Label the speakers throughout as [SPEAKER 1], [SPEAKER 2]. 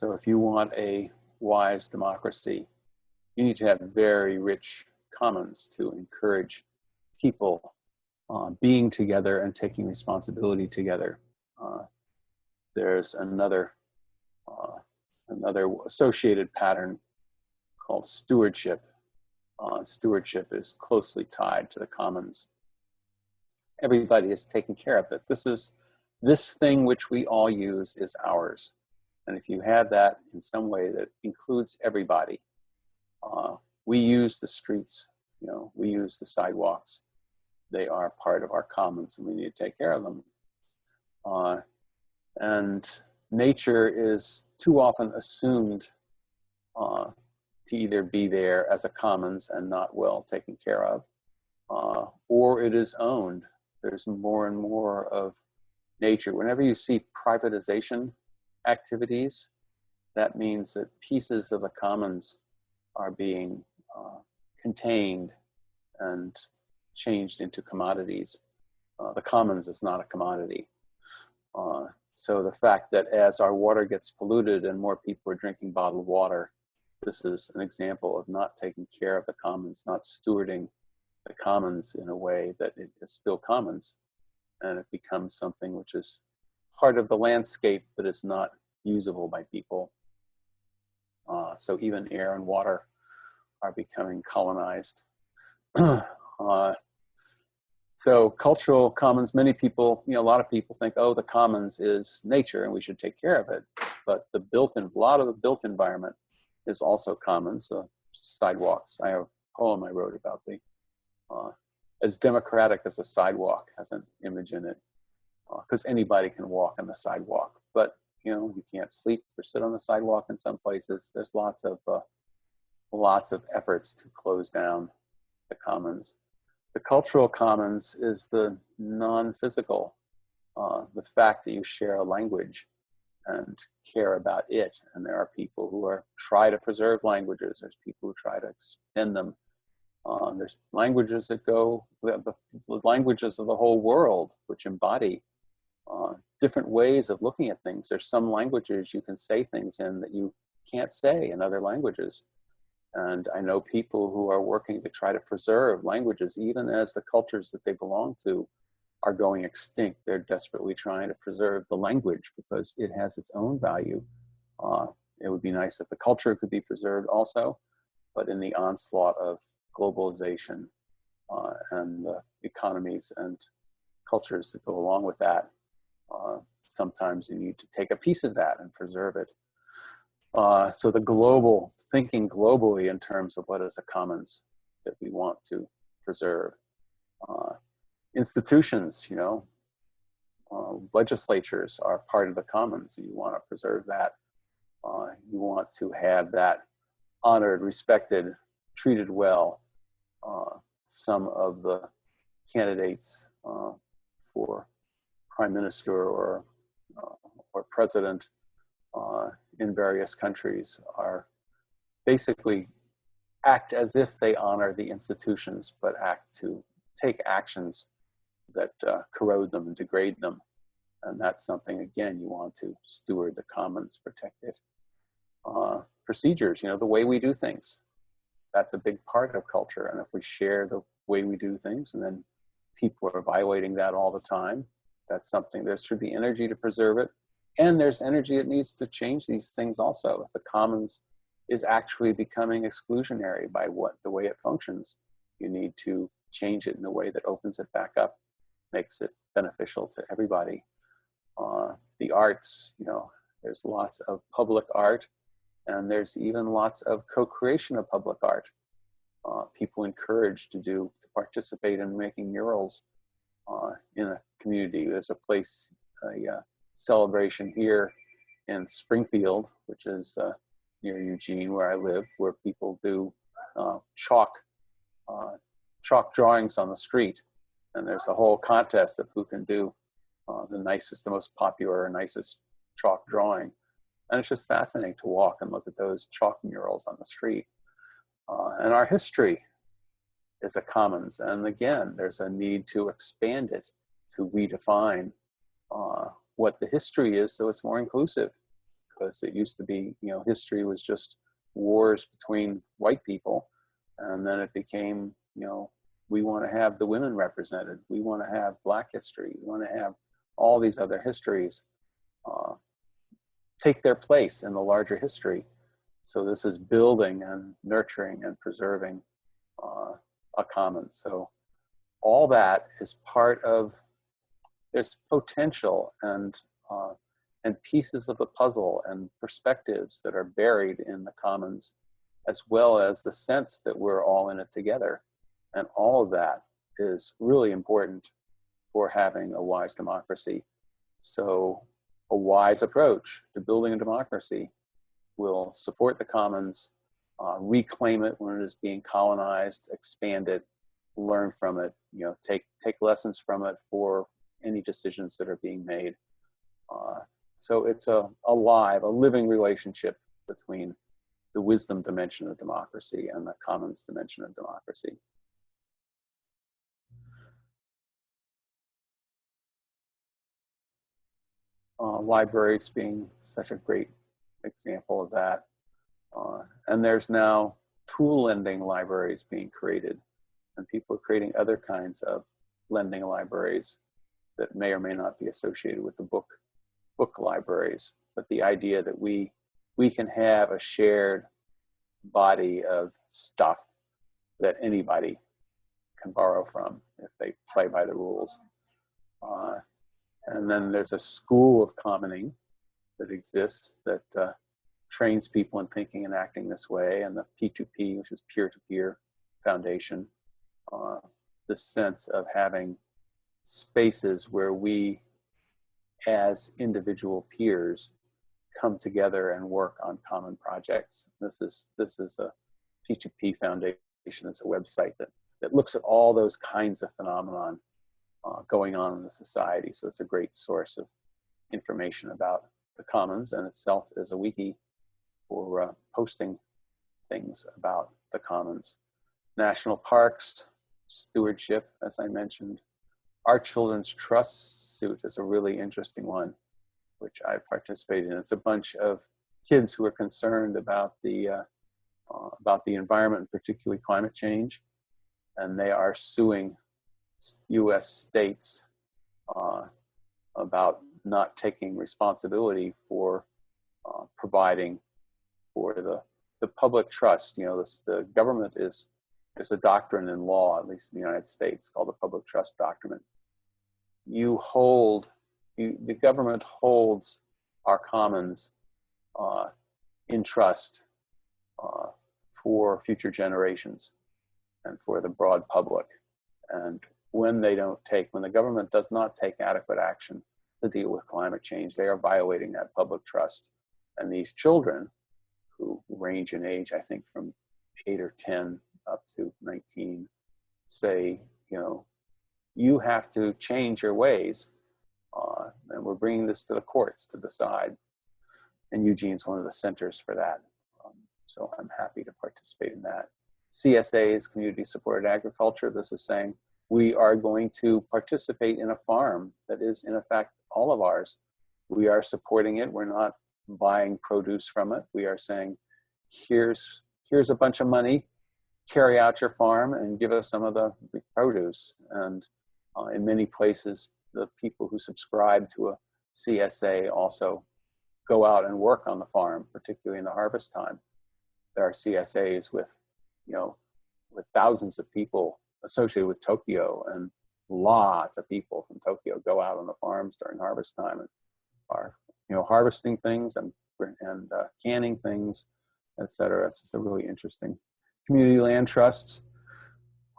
[SPEAKER 1] So if you want a wise democracy, you need to have very rich commons to encourage people being together and taking responsibility together. There's another associated pattern called stewardship. Stewardship is closely tied to the commons. Everybody is taking care of it. This thing which we all use is ours. And if you have that in some way that includes everybody, we use the streets, we use the sidewalks. They are part of our commons and we need to take care of them. And nature is too often assumed to either be there as a commons and not well taken care of, or it is owned. There's more and more of nature. Whenever you see privatization activities, that means that pieces of the commons are being contained and changed into commodities. The commons is not a commodity. So the fact that as our water gets polluted and more people are drinking bottled water, this is an example of not taking care of the commons, not stewarding the commons in a way that it is still commons, and it becomes something which is part of the landscape but is not usable by people. So even air and water are becoming colonized. So cultural commons, many people, a lot of people think, oh, the commons is nature and we should take care of it. But a lot of the built environment is also commons. Sidewalks, I have a poem I wrote about as democratic as a sidewalk, has an image in it, because anybody can walk on the sidewalk. But you can't sleep or sit on the sidewalk in some places. There's lots of efforts to close down the commons. The cultural commons is the non-physical, the fact that you share a language and care about it. And there are people who try to preserve languages. There's people who try to extend them. There's languages that go, the languages of the whole world, which embody different ways of looking at things. There's some languages you can say things in that you can't say in other languages. And I know people who are working to try to preserve languages, even as the cultures that they belong to are going extinct. They're desperately trying to preserve the language because it has its own value. It would be nice if the culture could be preserved also, but in the onslaught of globalization and the economies and cultures that go along with that, sometimes you need to take a piece of that and preserve it. So thinking globally in terms of what is a commons that we want to preserve. Institutions, legislatures are part of the commons. You want to preserve that. You want to have that honored, respected, treated well. Some of the candidates for prime minister or president in various countries are basically act as if they honor the institutions, but act to take actions that corrode them and degrade them. And that's something, again, you want to steward the commons, protect it. Procedures, the way we do things, that's a big part of culture. And if we share the way we do things and then people are violating that all the time, that's something, there should be energy to preserve it. And there's energy that needs to change these things also. If the commons is actually becoming exclusionary by the way it functions, you need to change it in a way that opens it back up, makes it beneficial to everybody. The arts, there's lots of public art, and there's even lots of co-creation of public art. People encouraged to participate in making murals in a community. There's a place, celebration here in Springfield, which is near Eugene, where I live, where people do chalk drawings on the street. And there's a whole contest of who can do the nicest, the most popular, nicest chalk drawing. And it's just fascinating to walk and look at those chalk murals on the street. And our history is a commons. And again, there's a need to expand it, to redefine what the history is so it's more inclusive. because it used to be, history was just wars between white people, and then it became, we want to have the women represented, we want to have Black history, we want to have all these other histories take their place in the larger history. So this is building and nurturing and preserving a commons. So all that is part of, there's potential and pieces of the puzzle and perspectives that are buried in the commons, as well as the sense that we're all in it together. And all of that is really important for having a wise democracy. So a wise approach to building a democracy will support the commons, reclaim it when it is being colonized, expand it, learn from it, take lessons from it for any decisions that are being made. So it's a living relationship between the wisdom dimension of democracy and the commons dimension of democracy. Libraries being such a great example of that. And there's now tool lending libraries being created, and people are creating other kinds of lending libraries that may or may not be associated with the book libraries. But the idea that we can have a shared body of stuff that anybody can borrow from if they play by the rules. And then there's a school of commoning that exists that trains people in thinking and acting this way, and the P2P, which is peer-to-peer foundation, the sense of having spaces where we as individual peers come together and work on common projects. This is a P2P foundation. It's a website that looks at all those kinds of phenomenon going on in the society. So it's a great source of information about the commons, and itself is a wiki for posting things about the commons. National parks, stewardship, as I mentioned. Our Children's Trust suit is a really interesting one, which I participated in. It's a bunch of kids who are concerned about the environment, particularly climate change, and they are suing U.S. states about not taking responsibility for providing for the public trust. The government there's a doctrine in law, at least in the United States, called the public trust doctrine. The government holds our commons in trust for future generations and for the broad public. And when the government does not take adequate action to deal with climate change, they are violating that public trust. And these children, who range in age, I think, from 8 or 10 up to 19, say, you have to change your ways. And we're bringing this to the courts to decide. And Eugene's one of the centers for that. So I'm happy to participate in that. CSAs, community supported agriculture. This is saying we are going to participate in a farm that is, in effect, all of ours. We are supporting it. We're not buying produce from it. We are saying, here's a bunch of money, carry out your farm and give us some of the produce. And in many places, the people who subscribe to a CSA also go out and work on the farm, particularly in the harvest time. There are CSAs with thousands of people associated with Tokyo, and lots of people from Tokyo go out on the farms during harvest time and are harvesting things and canning things, etc. It's just a really interesting. Community land trusts.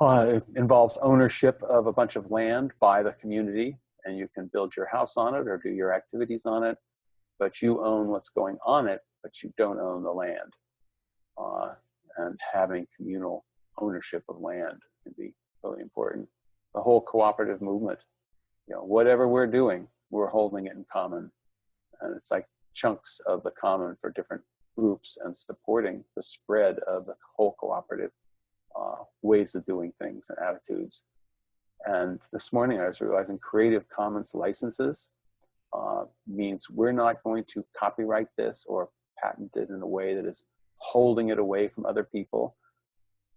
[SPEAKER 1] It involves ownership of a bunch of land by the community, and you can build your house on it or do your activities on it, but you own what's going on it, but you don't own the land. And having communal ownership of land can be really important. The whole cooperative movement, whatever we're doing, we're holding it in common. And it's like chunks of the common for different groups and supporting the spread of the whole cooperative ways of doing things and attitudes. And this morning I was realizing Creative Commons licenses means we're not going to copyright this or patent it in a way that is holding it away from other people.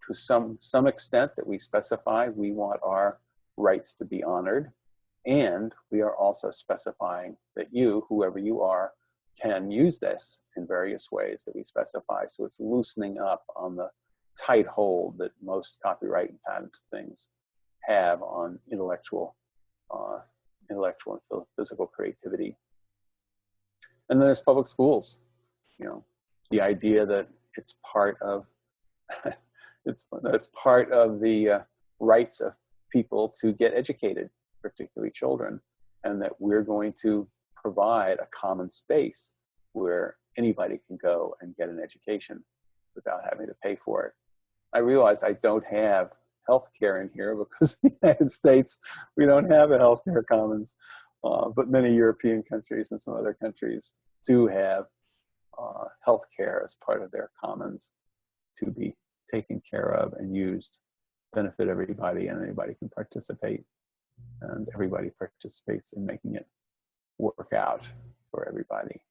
[SPEAKER 1] To some extent that we specify, we want our rights to be honored. And we are also specifying that you, whoever you are, can use this in various ways that we specify. So it's loosening up on the tight hold that most copyright and patent things have on intellectual and physical creativity. And then there's public schools. You know, the idea that it's part of it's part of the rights of people to get educated, particularly children, and that we're going to provide a common space where anybody can go and get an education without having to pay for it. I realize I don't have healthcare in here because in the United States we don't have a healthcare commons, but many European countries and some other countries do have healthcare as part of their commons to be taken care of and used, benefit everybody, and anybody can participate, and everybody participates in making it work out for everybody.